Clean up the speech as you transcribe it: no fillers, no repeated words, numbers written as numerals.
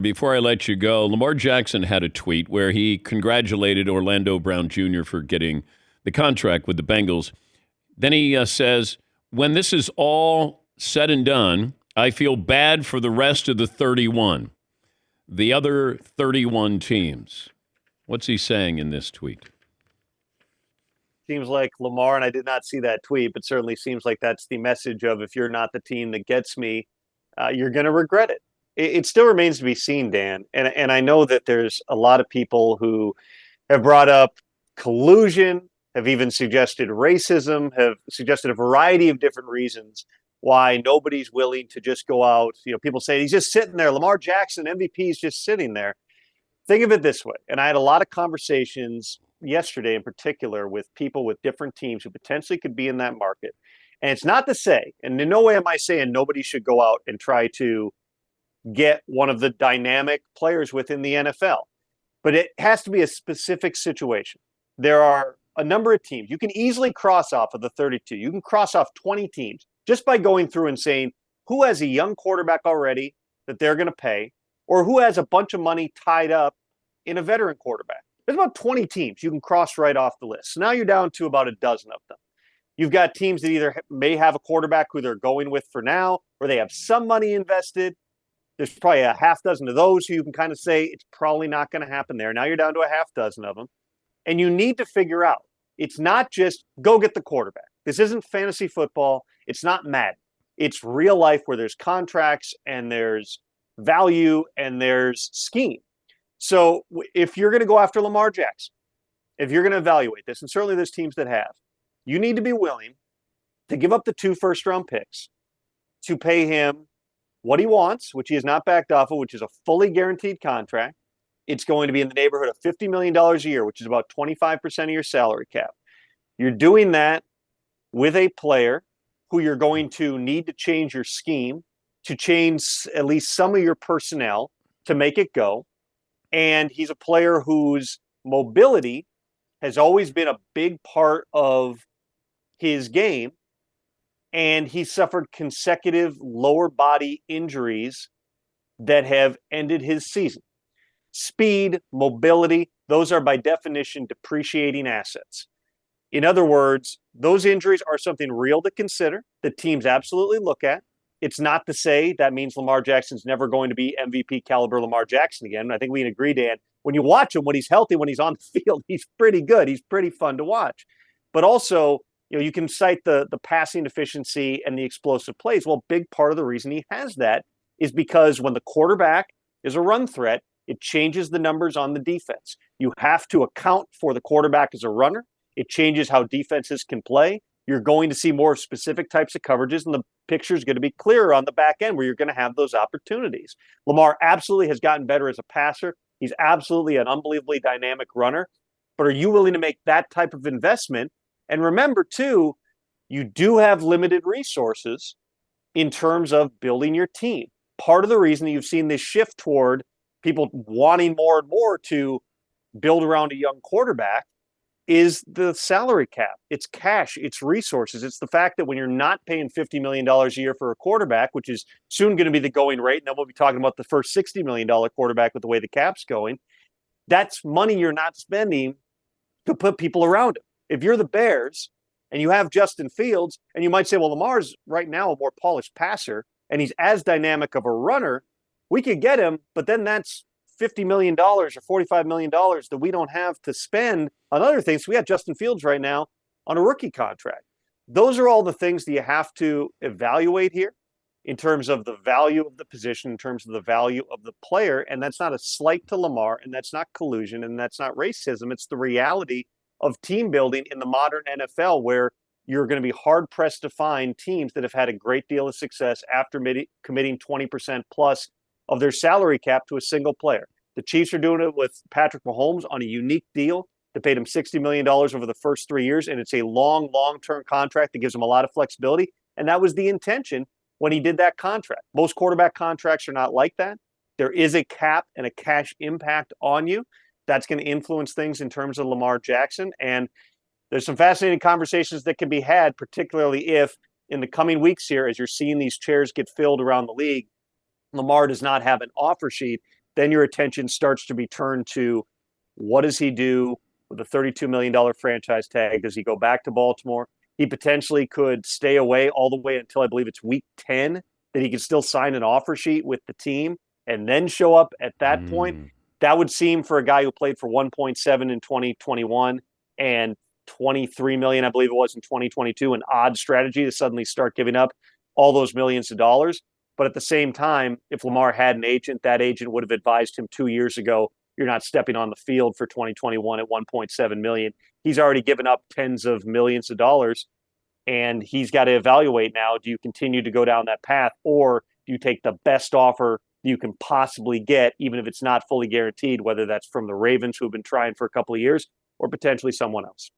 Before I let you go, Lamar Jackson had a tweet where he congratulated Orlando Brown Jr. for getting the contract with the Bengals. Then he says, when this is all said and done, I feel bad for the rest of the other 31 teams. What's he saying in this tweet? Seems like Lamar, and I did not see that tweet, but certainly seems like that's the message of if you're not the team that gets me, you're going to regret it. It still remains to be seen, Dan. And I know that there's a lot of people who have brought up collusion, have even suggested racism, have suggested a variety of different reasons why nobody's willing to just go out. You know, people say he's just sitting there. Lamar Jackson, MVP, is just sitting there. Think of it this way. And I had a lot of conversations yesterday in particular with people with different teams who potentially could be in that market. And it's not to say, and in no way am I saying nobody should go out and try to get one of the dynamic players within the NFL, but it has to be a specific situation. There are a number of teams. You can easily cross off of the 32. You can cross off 20 teams just by going through and saying who has a young quarterback already that they're going to pay, or who has a bunch of money tied up in a veteran quarterback. There's about 20 teams you can cross right off the list. So now you're down to about a dozen of them. You've got teams that either may have a quarterback who they're going with for now, or they have some money invested. There's probably a half dozen of those who you can kind of say it's probably not going to happen there. Now you're down to a half dozen of them. And you need to figure out, it's not just go get the quarterback. This isn't fantasy football. It's not Madden. It's real life where there's contracts and there's value and there's scheme. So if you're going to go after Lamar Jackson, if you're going to evaluate this, and certainly there's teams that have, you need to be willing to give up the 2 first-round picks to pay him what he wants, which he has not backed off of, which is a fully guaranteed contract. It's going to be in the neighborhood of $50 million a year, which is about 25% of your salary cap. You're doing that with a player who you're going to need to change your scheme, to change at least some of your personnel to make it go. And he's a player whose mobility has always been a big part of his game. And he suffered consecutive lower body injuries that have ended his season. Speed, mobility, those are by definition depreciating assets. In other words, those injuries are something real to consider that teams absolutely look at. It's not to say that means Lamar Jackson's never going to be MVP caliber Lamar Jackson again. I think we can agree, Dan, when you watch him, when he's healthy, when he's on the field, he's pretty good. He's pretty fun to watch. But also, you can cite the passing efficiency and the explosive plays. Well, big part of the reason he has that is because when the quarterback is a run threat, it changes the numbers on the defense. You have to account for the quarterback as a runner. It changes how defenses can play. You're going to see more specific types of coverages, and the picture is going to be clearer on the back end where you're going to have those opportunities. Lamar absolutely has gotten better as a passer. He's absolutely an unbelievably dynamic runner. But are you willing to make that type of investment? And remember, too, you do have limited resources in terms of building your team. Part of the reason that you've seen this shift toward people wanting more and more to build around a young quarterback is the salary cap. It's cash, it's resources. It's the fact that when you're not paying $50 million a year for a quarterback, which is soon going to be the going rate, and then we'll be talking about the first $60 million quarterback with the way the cap's going, that's money you're not spending to put people around him. If you're the Bears and you have Justin Fields, and you might say, well, Lamar's right now a more polished passer, and he's as dynamic of a runner, we could get him, but then that's $50 million or $45 million that we don't have to spend on other things. So we have Justin Fields right now on a rookie contract. Those are all the things that you have to evaluate here in terms of the value of the position, in terms of the value of the player. And that's not a slight to Lamar, and that's not collusion, and that's not racism. It's the reality of team building in the modern NFL, where you're going to be hard-pressed to find teams that have had a great deal of success after committing 20% plus of their salary cap to a single player. The Chiefs are doing it with Patrick Mahomes on a unique deal. They paid him $60 million over the first 3 years, and it's a long-term contract that gives him a lot of flexibility. And that was the intention when he did that contract. Most quarterback contracts are not like that. There is a cap and a cash impact on you. That's going to influence things in terms of Lamar Jackson. And there's some fascinating conversations that can be had, particularly if in the coming weeks here, as you're seeing these chairs get filled around the league, Lamar does not have an offer sheet then your attention starts to be turned to what does he do with a $32 million franchise tag? Does he go back to Baltimore? He potentially could stay away all the way until I believe it's week 10, that he could still sign an offer sheet with the team and then show up at that point. That would seem, for a guy who played for 1.7 in 2021 and 23 million, I believe it was, in 2022, an odd strategy to suddenly start giving up all those millions of dollars. But at the same time, if Lamar had an agent, that agent would have advised him 2 years ago, you're not stepping on the field for 2021 at 1.7 million. He's already given up tens of millions of dollars, and he's got to evaluate now, do you continue to go down that path, or do you take the best offer you can possibly get, even if it's not fully guaranteed, whether that's from the Ravens, who have been trying for a couple of years, or potentially someone else?